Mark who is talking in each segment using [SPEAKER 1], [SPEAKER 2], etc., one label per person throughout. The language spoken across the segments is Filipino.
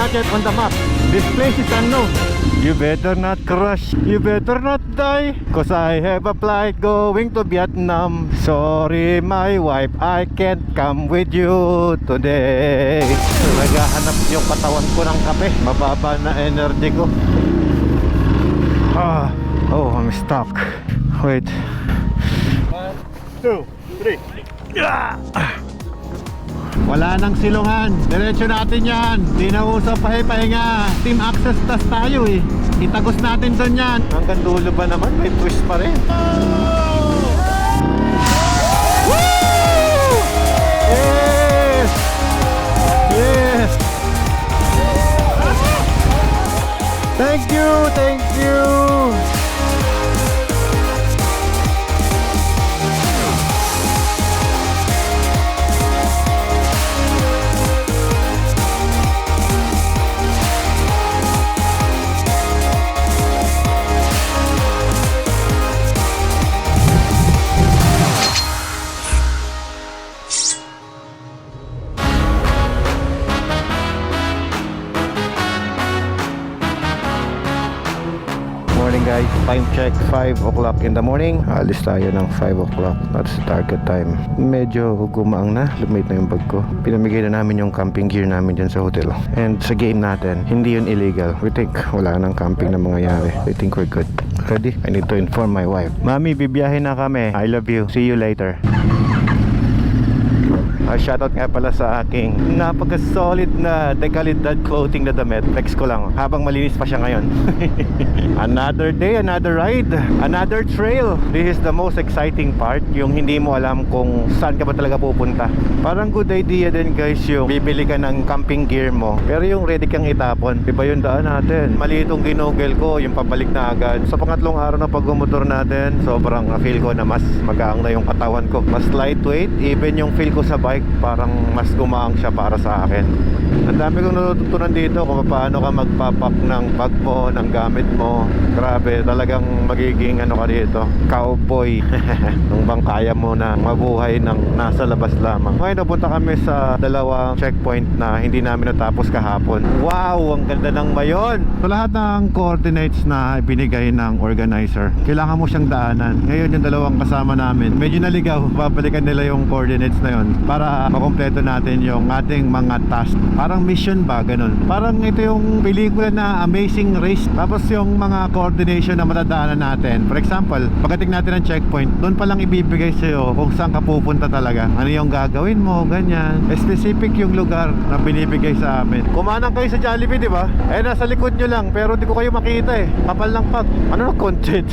[SPEAKER 1] not yet on the map. This place is unknown. You better not crash, you better not die, cause I have a flight going to Vietnam. Sorry my wife, I can't come with you today. Naghahanap yung katawan ko ng kape. Mababa na energy ko. Oh, I'm stuck. Wait. 1, 2, 3. Wala nang silungan. Diretso natin yan. Di na usap pahinga. Team access test tayo eh. Itagos natin doon yan. Hanggang dulo ba naman? May twist pa rin. Woo! Yes! Yes! Thank you! Thank you! Guys, time check 5 o'clock in the morning. Alis tayo ng 5 o'clock. That's the target time. Medyo gumaang na. Lumate na yung bag ko. Pinamigay na namin yung camping gear namin dyan sa hotel. And sa game natin, hindi yun illegal. We think wala nang camping na mangyayari. We think we're good. Ready? I need to inform my wife. Mami, bibiyahin na kami. I love you. See you later. Shoutout nga pala sa aking napaka-solid na dekalidad clothing na damit. Flex ko lang habang malinis pa siya ngayon. Another day, another ride, another trail. This is the most exciting part. Yung hindi mo alam kung saan ka ba talaga pupunta. Parang good idea din guys yung bibili ka ng camping gear mo, pero yung ready kang itapon. Diba yung daan natin? Mali itong ginugel ko, yung pabalik na agad. Sa pangatlong araw na pagmumotor natin, sobrang feel ko na mas magaang na yung katawan ko. Mas lightweight, even yung feel ko sa bike parang mas gumaang siya para sa akin. Ang dami kong natutunan dito kung paano ka magpapak ng bag mo, ng gamit mo. Grabe, talagang magiging ano ka dito, cowboy. Nung bang kaya mo na mabuhay ng nasa labas lamang. Ngayon napunta kami sa dalawang checkpoint na hindi namin natapos kahapon. Wow, ang ganda ng mayon. So lahat ng coordinates na ibinigay ng organizer, kailangan mo siyang daanan. Ngayon yung dalawang kasama namin, medyo naligaw. Babalikan nila yung coordinates na yon para makompleto natin yung ating mga task. Parang mission ba, ganun. Parang ito yung pelikula na Amazing Race. Tapos yung mga coordination na matadaanan natin. For example, pagdating natin ng checkpoint, doon palang ibibigay sa'yo kung saan ka pupunta talaga. Ano yung gagawin mo, ganyan. Specific yung lugar na binibigay sa amin. Kumanang kayo sa Jollibee, di ba? Eh, nasa likod nyo lang, pero di ko kayo makita eh. Kapal ng pag. Ano na content?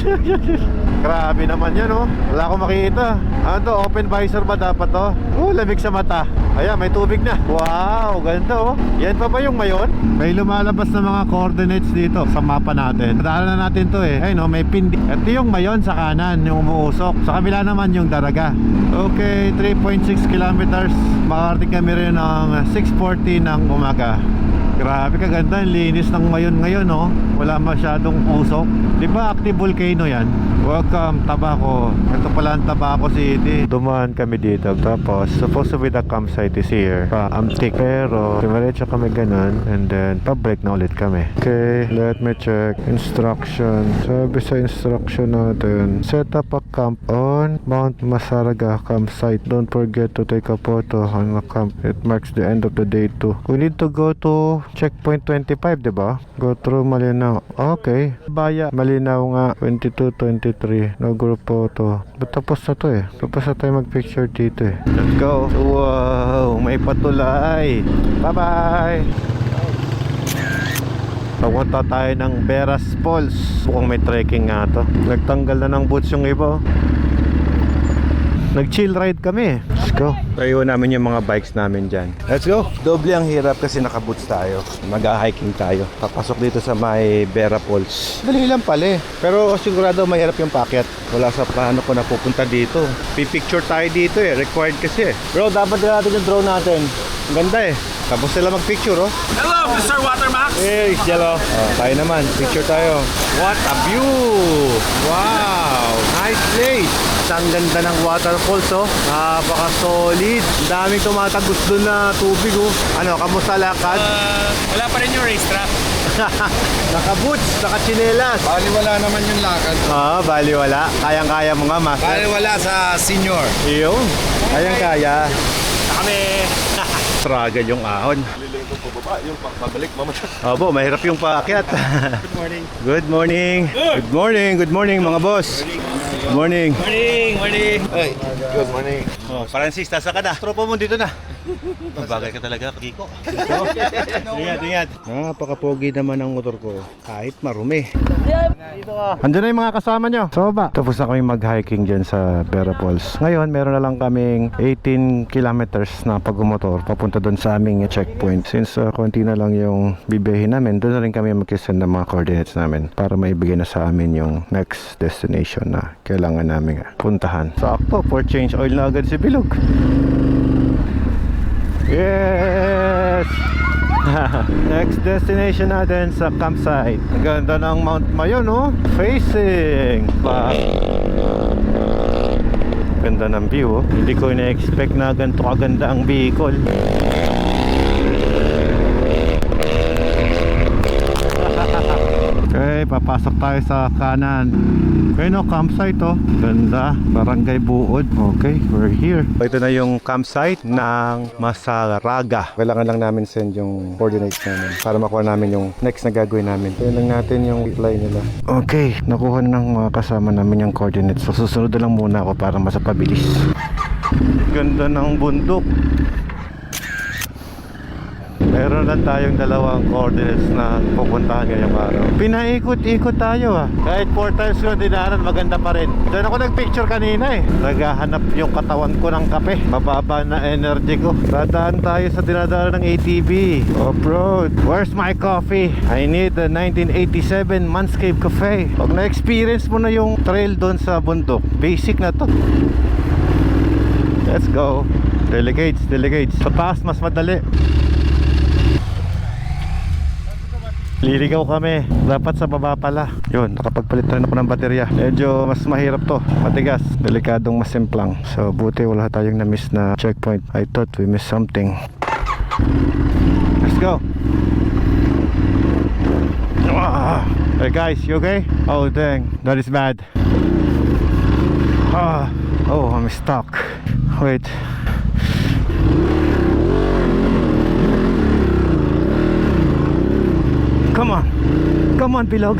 [SPEAKER 1] Grabe naman yan, oh. Wala akong makita. Ano to? Open visor ba dapat to? Lamig sa mata. Ayan, may tubig na. Wow, ganda oh. Yan pa ba yung mayon? May lumalabas na mga coordinates dito sa mapa natin. Daanan na natin to eh. Ayun oh, may pindi. Ito yung mayon sa kanan, yung umuusok. Sa kabila naman yung Daraga. Okay, 3.6 kilometers. Makarating kami rin ng 6:40 ng umaga. Grabe kaganda, linis ng mayon ngayon oh. Wala masyadong usok. Diba active volcano yan? Welcome Tabaco. Ito pala ang Tabaco City. Dumaan kami dito. Tapos supposed to be the campsite is here. Amtik. Pero diretso kami ganun. And then pabreak na ulit kami. Okay, let me check. Instruction. Sabi sa instruction natin, set up a camp on Mount Masaraga campsite. Don't forget to take a photo on the camp. It marks the end of the day too. We need to go to checkpoint 25, diba? Go through Malinaw. Okay. Baya Malinaw nga. 22, 23. No group photo. But tapos na to eh. Tapos na tayo mag-picture dito eh. Let's go. Wow, may patulay. Bye-bye. Papunta tayo ng Beras Falls. Mukhang may trekking nga to. Nagtanggal na ng boots yung iba. Nag-chill ride kami. Let's go. Tayo namin yung mga bikes namin dyan. Let's go. Doble ang hirap kasi naka-boots tayo. Mag-hiking tayo. Papasok dito sa may Beras Falls. Dali lang pala eh. Pero sigurado mahirap yung packet. Wala sa plano ko na pupunta dito. Pipicture tayo dito eh. Required kasi eh. Bro, dapat na natin yung drone natin. Ang ganda eh. Tapos sila magpicture, oh.
[SPEAKER 2] Hello, Mr. Watermax!
[SPEAKER 1] Hey, Jello. Oh, tayo naman. Picture tayo. What a view! Wow! Nice place! Ang ganda ng waterfalls, oh. Napaka-solid. Ang daming tumatagos doon na tubig, oh. Ano, kamusta lakad?
[SPEAKER 2] Wala pa rin yung racetrack.
[SPEAKER 1] Naka-boots, naka-chinelas.
[SPEAKER 3] Baliwala naman yung lakad.
[SPEAKER 1] Baliwala. Kayang-kaya mo nga, master.
[SPEAKER 3] Baliwala sa senior.
[SPEAKER 1] Iyon. Kayang-kaya.
[SPEAKER 2] Kami.
[SPEAKER 1] Struggle yung ahon.
[SPEAKER 3] Liling ko pababa, yung pabalik mamaya.
[SPEAKER 1] Opo, mahirap yung paakyat.
[SPEAKER 2] Good morning.
[SPEAKER 1] Good morning. Good morning. Good morning, mga boss. Good morning.
[SPEAKER 2] Morning, morning.
[SPEAKER 3] Hey, good morning.
[SPEAKER 1] Oh, Francis, nasa ka na. Tropa mo dito na. Bagay ka talaga, Kiko. Ingat. Napaka-pogi naman ang motor ko. Kahit marumi. Dito ka. Andiyan na yung mga kasama nyo. So ba? Tapos na kami mag-hiking dyan sa Vera Falls. Ngayon, meron na lang kaming 18 kilometers na pag-motor papunta doon sa aming checkpoint. Since konti na lang yung bibiyahin namin, doon na rin kami mag-send ng mga coordinates namin para maibigay na sa amin yung next destination na kailangan namin puntahan. Sakto, for change oil na agad si Bilog. Yes! Next destination natin sa campsite. Ganda ng Mount Mayon, no? Facing back. Ganda ng view, oh. Hindi ko na-expect na ganito kaganda ang Bicol. Okay, papasok tayo sa kanan. Okay, no, campsite, oh. Ganda, Barangay Buod. Okay, we're here. Ito na yung campsite ng Masaraga. Kailangan lang namin send yung coordinates namin para makuha namin yung next na gagawin namin. Ito lang natin yung reply nila. Okay, nakuha ng mga kasama namin yung coordinates. So susunod na lang muna ako para mas pabilis. Ganda ng bundok. Meron lang tayong dalawang coordinates na pupuntahan ngayong araw. Pinaikot-ikot tayo, ah. Kahit 4 times ko dinaran, maganda pa rin. Doon ako nagpicture kanina, eh. Naghahanap yung katawan ko ng kape. Mababa na energy ko. Dadaan tayo sa dinadaan ng ATV. Off-road. Where's my coffee? I need the 1987 Manscaped Cafe. Pag na-experience mo na yung trail doon sa bundok, basic na to. Let's go. Delegates. Sa taas mas madali. Liligaw kami. Dapat sa baba pala. Yun, nakapagpalit rin ako ng baterya. Medyo mas mahirap to. Matigas. Delikadong masimplang. So buti wala tayong na-miss na checkpoint. I thought we missed something. Let's go. Hey guys, you okay? Oh dang, that is bad. Oh, I'm stuck. Wait. Come on, Bilog.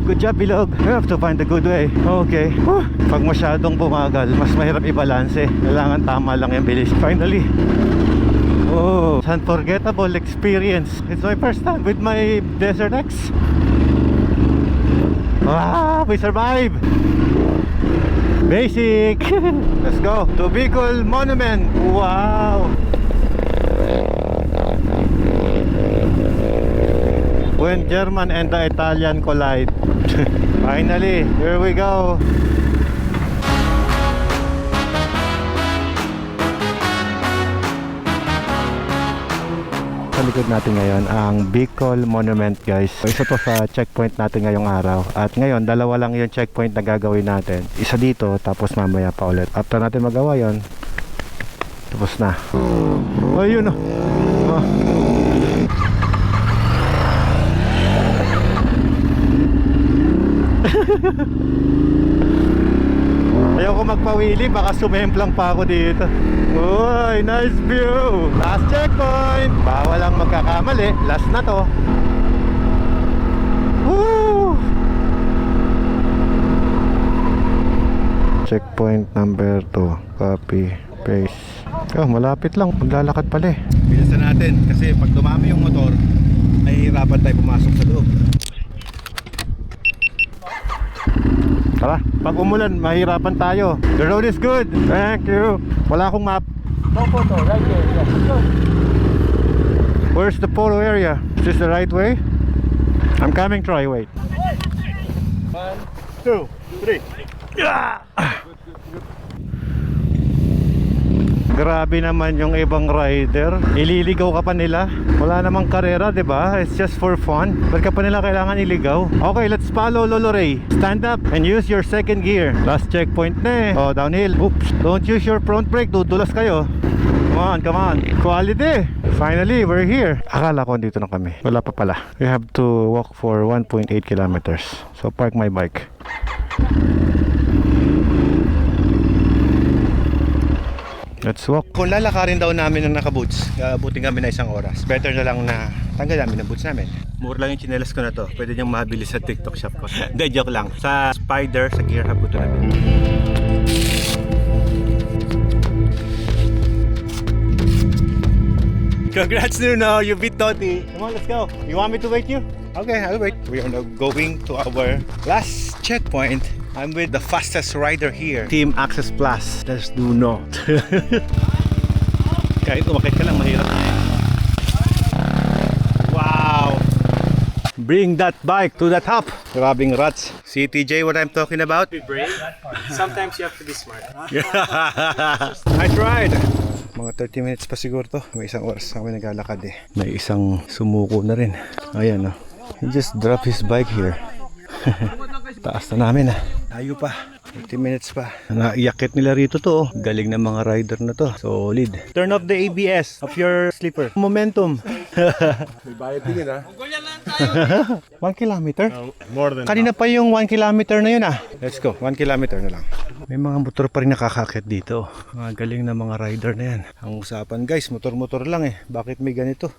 [SPEAKER 1] Good job, Bilog. We have to find a good way. Okay. Pag masyadong bumagal, mas mahirap i-balance. Kailangan tama lang yung bilis. Finally. Oh, unforgettable experience. It's my first time with my Desert X. We survived. Basic. Let's go to Bicol Monument. Wow. When German and the Italian collide. Finally, here we go. Sa likod natin ngayon ang Bicol Monument, guys. Isa to sa checkpoint natin ngayong araw. At ngayon, dalawa lang yung checkpoint na gagawin natin. Isa dito, tapos mamaya pa ulit. After natin magawa yon, tapos na. Ayun, oh. Ayoko magpawili, baka sumemplang pa ako dito. Uy, nice view. Last checkpoint. Bawal lang magkakamali. Last na to. Woo! Checkpoint number 2. Copy, paste. Oh, malapit lang. Maglalakad pala, eh. Bilisan natin kasi pag dumami yung motor, nahihirapan tayo pumasok sa loob. Tara, pag umulan, mahirapan tayo. The road is good. Thank you. Wala akong map.
[SPEAKER 2] No photo, right there. Yeah.
[SPEAKER 1] Where's the polo area? Is this the right way? I'm coming, Troy. Wait.
[SPEAKER 2] 1, 2, 3.
[SPEAKER 1] Yeah! Grabe naman yung ibang rider. Ililigaw ka pa nila. Wala namang karera, di ba? It's just for fun. Ba't ka pa nila kailangan iligaw? Okay, let's follow Lolo Ray. Stand up and use your second gear. Last checkpoint na eh. Oh, downhill. Oops. Don't use your front brake. Dudulas kayo. Come on, come on. Quality. Finally, we're here. Akala ko dito na kami. Wala pa pala. We have to walk for 1.8 kilometers. So park my bike. Let's walk. Kung lalakarin daw namin ng nakaboots, buti kami na 1 oras. Better na lang na tanggal namin ang boots namin. Mura lang yung chinelas ko na to. Pwede niyang mabili sa TikTok shop ko. Hindi, joke lang. Sa Spider, sa Gear Hub ko ito namin. Congrats, Nuno! You beat Toti! Come on, let's go! You want me to wait you? Okay, I'll wait. We are now going to our last checkpoint. I'm with the fastest rider here, Team Access Plus. That's Nuno. Kahit umakit ka lang, mahirap. Wow! Bring that bike to the top! Grabing rats. See, TJ, what I'm talking about?
[SPEAKER 2] Be brave. Sometimes you have to be smart.
[SPEAKER 1] I tried! Mga 30 minutes pa siguro to. May 1 oras kami naglalakad eh. May isang sumuko na rin. Ayan oh. He just dropped his bike here. Taas na namin ah. Tayo pa. 30 minutes pa. Naiakit nila rito to. Galing ng mga rider na to. Solid. Turn off the ABS of your slipper. Momentum.
[SPEAKER 3] May bayad din ha?
[SPEAKER 1] 1 kilometer?
[SPEAKER 3] More than
[SPEAKER 1] Kanina pa yung 1 kilometer na yun ah. Let's go. 1 kilometer na lang. May mga motor pa rin nakakakit dito. Mga galing na mga rider na yan. Ang usapan guys, motor-motor lang eh. Bakit may ganito?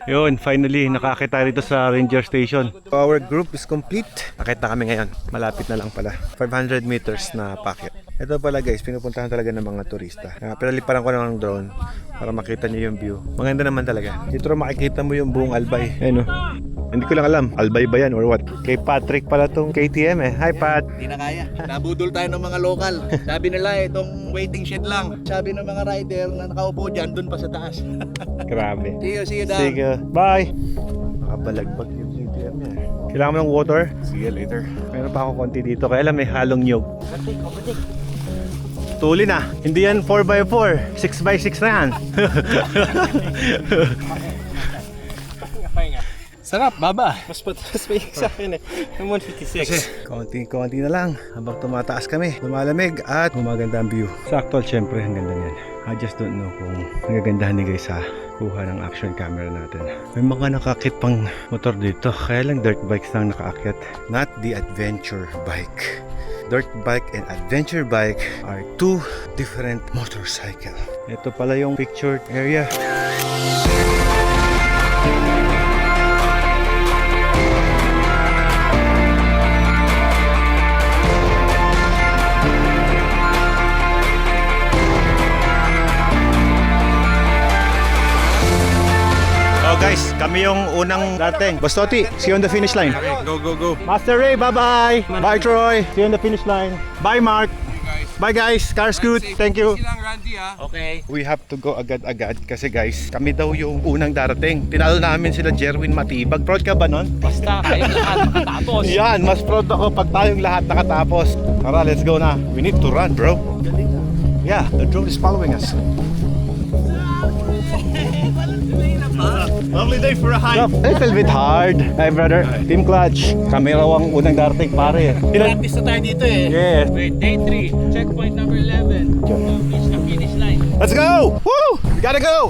[SPEAKER 1] Yun, finally, nakakita rito sa Ranger Station. Our group is complete. Nakita kami ngayon. Malapit na lang pala. 500 meters na packet. Ito pala guys, pinupuntahan talaga ng mga turista. Pinaliparan ko ng drone para makita niyo yung view. Maganda naman talaga. Dito makikita mo yung buong Albay. Ayun o. Hindi ko lang alam, Albay ba yan or what? Kay Patrick pala tong KTM eh. Hi Pat!
[SPEAKER 3] Hindi na kaya. Nabudol tayo ng mga local. Sabi nila itong waiting shed lang. Sabi ng mga rider na nakaupo dyan, dun pa sa taas.
[SPEAKER 1] Grabe.
[SPEAKER 3] See you down.
[SPEAKER 1] Sige. Bye! Nakabalagbag yung KTM niya. Kailangan mo ng water?
[SPEAKER 3] See you later.
[SPEAKER 1] Meron pa ako konti dito. Kaya lang may halong nyug. Tuli na. Hindi yan 4x4. 6x6 na yan.
[SPEAKER 2] Sarap, baba. Mas pataas pa yung sa akin eh. Yung 156.
[SPEAKER 1] Konti-konti na lang. Habang tumataas kami. Lumalamig at gumaganda ang view. Sa actual, syempre, ang ganda niyan. I just don't know kung nagagandahan ni guys sa kuha ng action camera natin. May mga nakakit pang motor dito. Kaya lang dirt bikes lang nakaakyat. Not the adventure bike. Dirt bike and adventure bike are two different motorcycle. Ito pala yung pictured area. Guys, kami yung unang dating. Bastoti, see you on the finish line.
[SPEAKER 3] Okay, go.
[SPEAKER 1] Master Ray, bye-bye. Bye, Troy. See you on the finish line. Bye, Mark. Bye, guys. Car's good. Thank you.
[SPEAKER 2] Okay.
[SPEAKER 1] We have to go agad-agad kasi guys, kami daw yung unang darating. Tinalo namin sila Jerwin Matibag. Proud ka ba nun?
[SPEAKER 2] Basta kayo lahat makatapos.
[SPEAKER 1] Yan, mas proud ako pag tayong lahat nakatapos. Tara, let's go na. We need to run, bro. Yeah, the drone is following us.
[SPEAKER 2] Lovely day for a hike.
[SPEAKER 1] A little bit hard. Hi brother, Team Clutch. Kami raw ang unang darating pare.
[SPEAKER 2] Practice na tayo dito eh.
[SPEAKER 1] Yes.
[SPEAKER 2] Wait, day 3, checkpoint number 11. Reach the finish line.
[SPEAKER 1] Let's go! Woo! We gotta go!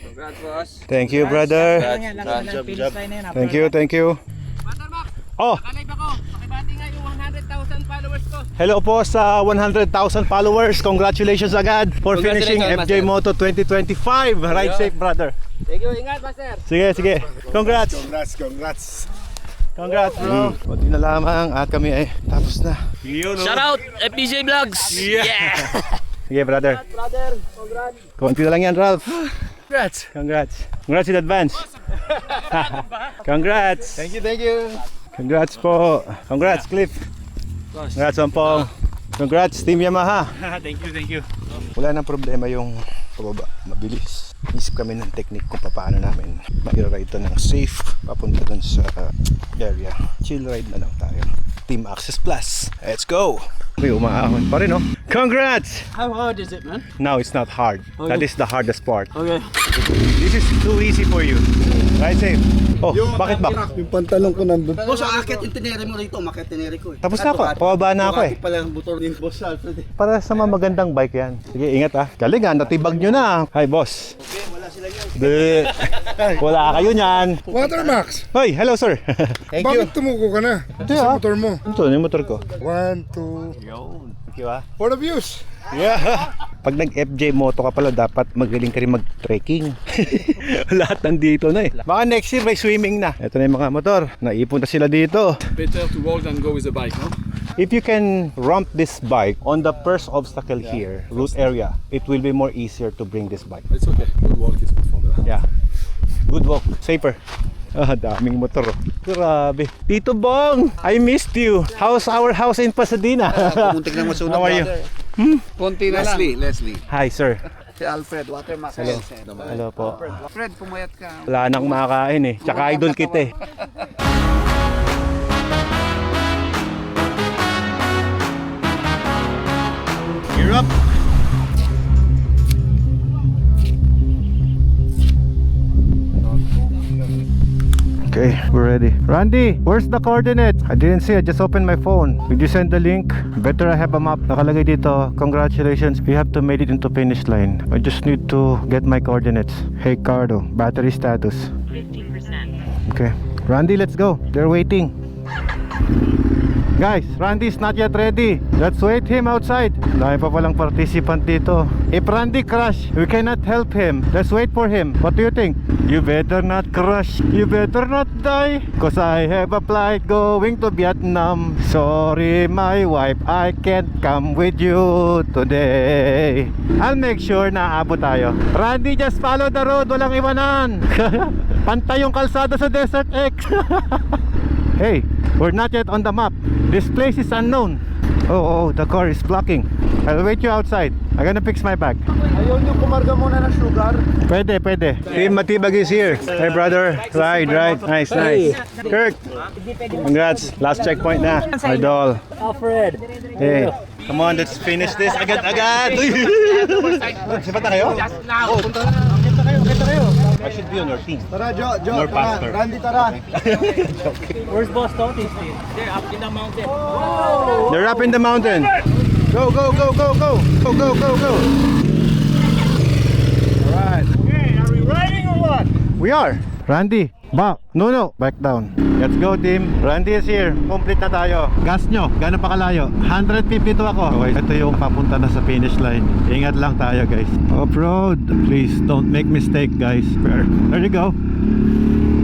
[SPEAKER 2] Congrats, boss.
[SPEAKER 1] Thank you, brother. Thank you. Oh,
[SPEAKER 2] Live ako. Pakibati nga yung 100,000 followers ko.
[SPEAKER 1] hello po sa 100,000 followers. Congratulations agad for finishing FJ Moto 2025. Ride safe, brother.
[SPEAKER 2] Thank you. Ingat, master.
[SPEAKER 1] Sige. Congrats, bro. Kunti na lamang at kami ay tapos na.
[SPEAKER 2] Shout out, FPJ Vlogs. Yeah.
[SPEAKER 1] Sige, brother.
[SPEAKER 2] Brother, congrats.
[SPEAKER 1] Kunti na lang yan, Ralph.
[SPEAKER 2] Congrats.
[SPEAKER 1] Congrats in advance. Congrats.
[SPEAKER 3] Thank you.
[SPEAKER 1] Congrats po. Congrats, Cliff. Congrats, Wampong. Congrats, Team Yamaha.
[SPEAKER 2] Thank you.
[SPEAKER 1] Wala nang problema yung pababa, mabilis. Isip kami ng technique kung paano namin mag-ride ito ng safe papunta dun sa area. Chill ride na lang tayo. Team Access Plus. Let's go! Uy, umaahon pa rin, oh. Congrats!
[SPEAKER 2] How hard is it, man?
[SPEAKER 1] No, it's not hard.
[SPEAKER 2] Okay.
[SPEAKER 1] That is the hardest part.
[SPEAKER 2] Okay.
[SPEAKER 1] This is too easy for you. Ride safe. Oh, bakit ba?
[SPEAKER 4] Yung pantalon ko nandun.
[SPEAKER 3] Boss, akit yung tinere mo rito, makit tinere ko eh.
[SPEAKER 1] Tapos na ako. Pababa na ako eh.
[SPEAKER 3] Pala ang motor ni Boss Alfred eh.
[SPEAKER 1] Para sa mga magandang bike yan. Sige, ingat ah. Galing ah, natibag nyo na. Hi, boss.
[SPEAKER 3] Okay, wala sila yun.
[SPEAKER 1] Di. Wala kayo niyan.
[SPEAKER 4] Watermax!
[SPEAKER 1] Hoy, hello sir.
[SPEAKER 3] Thank you.
[SPEAKER 4] Bakit tumuko ka na?
[SPEAKER 1] Ito
[SPEAKER 4] Sa
[SPEAKER 1] ah.
[SPEAKER 4] motor mo.
[SPEAKER 1] Ito, yung motor ko.
[SPEAKER 4] 1, 2,
[SPEAKER 1] Thank you ah.
[SPEAKER 4] for the views!
[SPEAKER 1] Yeah. Pag nag-FJ moto ka pala, dapat magaling ka rin mag-trekking. Lahat nandito na eh. Baka next year may swimming na. Ito na yung mga motor. Naipon na sila dito.
[SPEAKER 5] Better to walk than go with a bike, no?
[SPEAKER 1] If you can ramp this bike on the first obstacle here, root area, it will be more easier to bring this bike.
[SPEAKER 5] It's okay. Good walk is good for the
[SPEAKER 1] Yeah. Good walk. Safer. Ah, daming motor. Oh. Grabe. Tito Bong, I missed you. How's our house in Pasadena?
[SPEAKER 3] Muntik na masunog.
[SPEAKER 1] How are you?
[SPEAKER 3] Konti na lang. Leslie.
[SPEAKER 1] Hi, sir.
[SPEAKER 3] Si Alfred, Watermax.
[SPEAKER 1] Hello po.
[SPEAKER 3] Alfred, pumayat ka.
[SPEAKER 1] Wala nang makakain eh. Tsaka idol kita eh. Gear up. Okay, we're ready. Randy, where's the coordinate? I didn't see. I just opened my phone. Did you send the link? Better I have a map. Nakalagay dito. Congratulations. We have to made it into finish line. I just need to get my coordinates. Hey, Cardo. Battery status. 15%. Okay. Randy, let's go. They're waiting. Guys, Randy's not yet ready. Let's wait him outside. Dahil pa palang participant dito. If Randy crash, we cannot help him. Let's wait for him. What do you think? You better not crash. You better not die. Cause I have a flight going to Vietnam. Sorry, my wife, I can't come with you today. I'll make sure na aabot tayo. Randy, just follow the road. Walang iwanan. Pantay yung kalsada sa Desert X. Hey, we're not yet on the map. This place is unknown. Oh, the car is blocking. I'll wait you outside. I'm gonna fix my bag.
[SPEAKER 4] Ayaw nyo kumarga muna ng sugar.
[SPEAKER 1] Pwede. Team Matibag is here. Hey brother, ride. Nice. Kirk, congrats. Last checkpoint na. Idol.
[SPEAKER 2] Alfred.
[SPEAKER 1] Hey, come on, let's finish this. Agad. Sipat na kayo? Oh, punta kayo. I should be on your team.
[SPEAKER 4] Tara, Jo,
[SPEAKER 1] More
[SPEAKER 4] tara.
[SPEAKER 1] faster.
[SPEAKER 4] Randy, tara.
[SPEAKER 2] Where's Boss Toti? They're up in the mountain.
[SPEAKER 1] They're up in the mountain. Go. Alright.
[SPEAKER 2] Hey, are we riding or what?
[SPEAKER 1] We are. Randy, back. No, back down. Let's go team. Randy is here. Complete na tayo. Gas nyo, gano'n pa kalayo? 152 ako. Okay, ito yung papunta na sa finish line. Ingat lang tayo guys. Off-road. Please don't make mistake guys. There you go.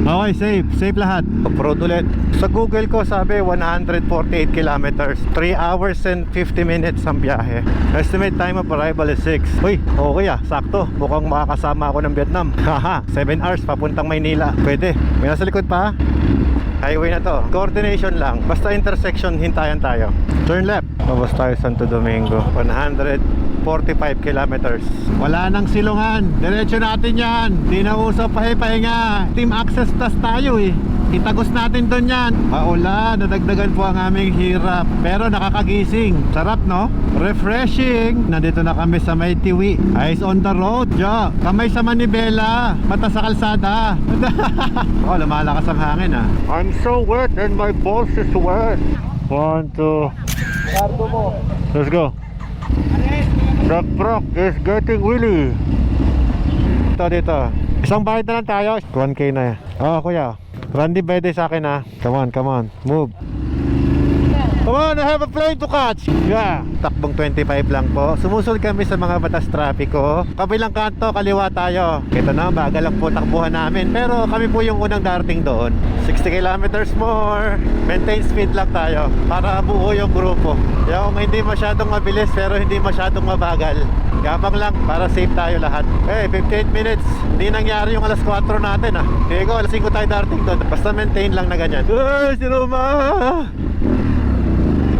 [SPEAKER 1] Okay, safe lahat. Off-road ulit. Sa Google ko sabi 148 kilometers, 3 hours and 50 minutes ang biyahe. Estimate time of arrival is 6. Uy, okay ah, sakto. Mukhang makakasama ako ng Vietnam. Haha, 7 hours papuntang Maynila. Pwede. May nasa likod pa. Highway na to. Coordination lang. Basta intersection, hintayan tayo. Turn left. Labas tayo Santo Domingo. 145 kilometers. Wala nang silungan. Diretso natin yan. Di na usap pahinga. Team Access Plus tayo eh. Itagos natin doon yan. Paulan, nadagdagan po ang aming hirap. Pero nakakagising. Sarap no? Refreshing. Nandito na kami sa May Tiwi. Eyes on the road, Jo. Kamay sa manibela. Mata sa kalsada. Oh, lumalakas ang hangin ah. I'm so wet and my balls is wet. 1, 2. Let's go. The truck is getting wheelie. Dito. Isang bayad na lang tayo. 1K na yan. Oh, kuya. Randy, pwede sa akin ha. Come on. Move. Come on, I have a plane to catch. Yeah. Takbong 25 lang po. Sumusunod kami sa mga batas trapiko. Kabilang kanto, kaliwa tayo. Ito na, bagal lang po takbuhan namin. Pero kami po yung unang darating doon. 60 kilometers more. Maintain speed lang tayo para buo yung grupo. Yung hindi masyadong mabilis pero hindi masyadong mabagal. Gabang lang para safe tayo lahat. 58 minutes. Hindi nangyari yung alas 4 natin ah. Sige ko, alas 5 tayo darating doon. Basta maintain lang na ganyan. Si Roma!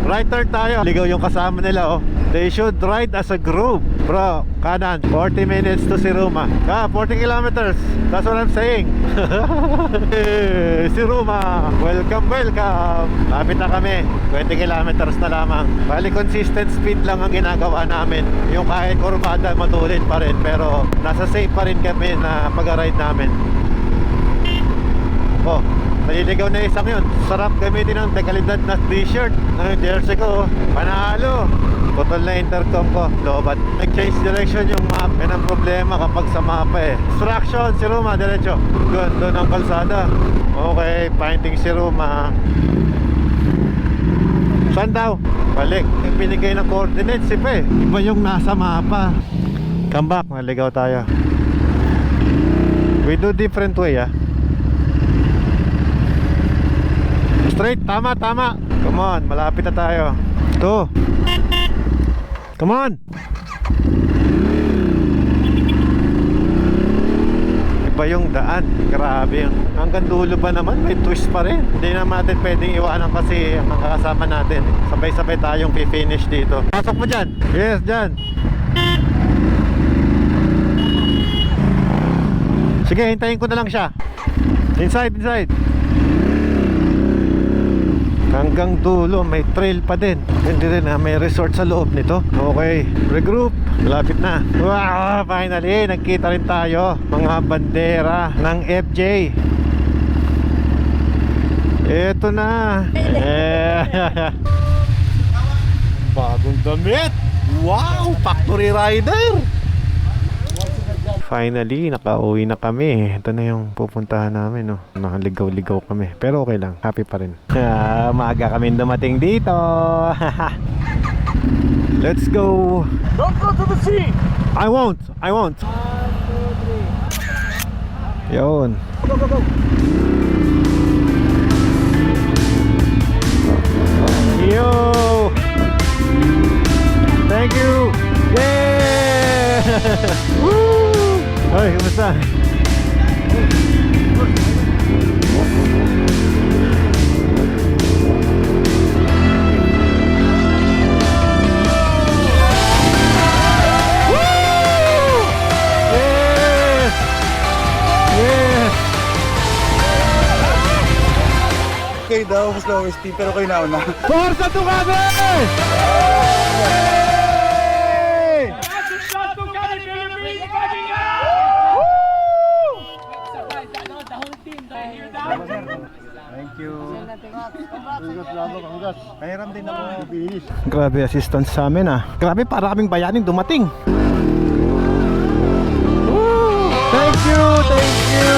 [SPEAKER 1] Right turn tayo. Ligaw yung kasama nila, oh. They should ride as a group. Bro, kanan, 40 minutes to Siruma. 40 kilometers. That's what I'm saying. Siruma, welcome, welcome. Lapit na kami. 20 kilometers na lamang. Bali, consistent speed lang ang ginagawa namin. Yung kahit kurbada, matulin pa rin. Pero nasa safe pa rin kami na pag-ride namin. Oh, naliligaw na isang yun. Sarap gamitin ng dekalidad na t-shirt. Ang jersey ko, panalo. Putol na intercom ko, lobat. Nag-change direction yung map. Yan ang problema kapag sa mapa eh. Distraction, Siruma, diretso. Doon ang kalsada. Okay, finding Siruma. Saan daw? Balik. Yung binigay ng coordinates, iba eh. Iba yung nasa mapa. Come back, naligaw tayo. We do different way ah. Straight, tama, tama. Come on, malapit na tayo. Ito. Come on. Iba yung daan. Grabe yun. Hanggang dulo ba naman? May twist pa rin. Hindi naman natin pwedeng iwanan kasi ang kakasama natin. Sabay-sabay tayong finish dito. Pasok mo dyan. Yes, dyan. Sige, hintayin ko na lang siya. Inside, inside. Hanggang dulo, may trail pa din. Hindi rin ha, may resort sa loob nito. Okay, regroup. Malapit na. Wow, finally, nagkita rin tayo. Mga bandera ng FJ. Eto na. Bagong damit. Wow, factory rider. Finally, nakauwi na kami. Ito na yung pupuntahan namin, no? Nakaligaw-ligaw kami. Pero okay lang, happy pa rin. Maaga kami dumating dito. Let's go.
[SPEAKER 2] Don't go to the sea!
[SPEAKER 1] I won't. I won't. 1, 2, 3. Yun.
[SPEAKER 2] Go, go, go!
[SPEAKER 1] Yo! Thank you! Yeah! Woo! Hoy, kumusta?
[SPEAKER 4] Okay daw, mas lowest team, pero kayo nauna.
[SPEAKER 1] Forza Ducati!
[SPEAKER 4] Thank you. Pahiram din ako, bilis.
[SPEAKER 1] Grabe assistance sa amin ah. Grabe, para kaming bayaning dumating. Woo! Thank you, thank you.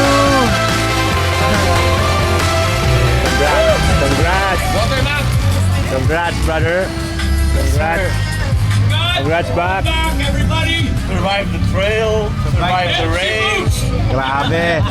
[SPEAKER 1] Congrats. Congrats, brother. Congrats. Congrats back.
[SPEAKER 2] Everybody! Survive the trail, survive the race.
[SPEAKER 1] Grabe.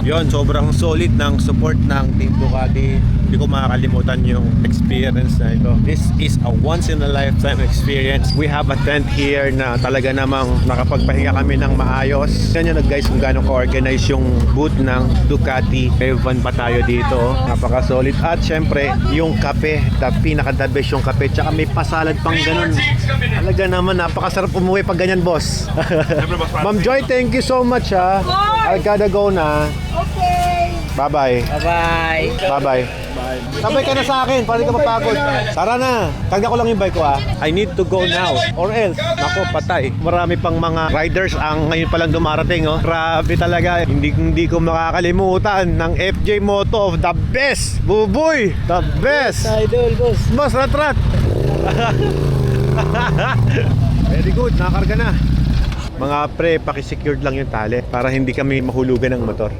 [SPEAKER 1] Yon, sobrang solid ng support ng Team Ducati. Hindi ko makakalimutan yung experience na ito. This is a once in a lifetime experience. We have a tent here na talaga namang nakapagpahinga kami ng maayos. Yan yun guys kung gaano ka-organize yung booth ng Ducati. Evan pa tayo dito. Napaka-solid. At syempre, yung kape. Pinaka-the best yung kape. Tsaka may pasalad pang ganun. Talaga naman, napakasarap umuwi pag ganyan, boss. Ma'am Joy, thank you so much ha. I gotta go na.
[SPEAKER 6] Okay.
[SPEAKER 1] Bye-bye.
[SPEAKER 2] Bye-bye.
[SPEAKER 1] Bye-bye. Sabay ka na sa akin, para di ka mapagod. Tara na, tagda ko lang yung bike ko ha. I need to go now, or else, nako, patay. Marami pang mga riders ang ngayon palang dumarating, oh. Grabe talaga, hindi ko makakalimutan ng FJ Moto, the best, Buboy, the best.
[SPEAKER 2] Idol, boss.
[SPEAKER 1] Boss, rat-rat. Very good, nakakarga na. Mga pre, pakisecured lang yung tali para hindi kami mahulugan ng motor.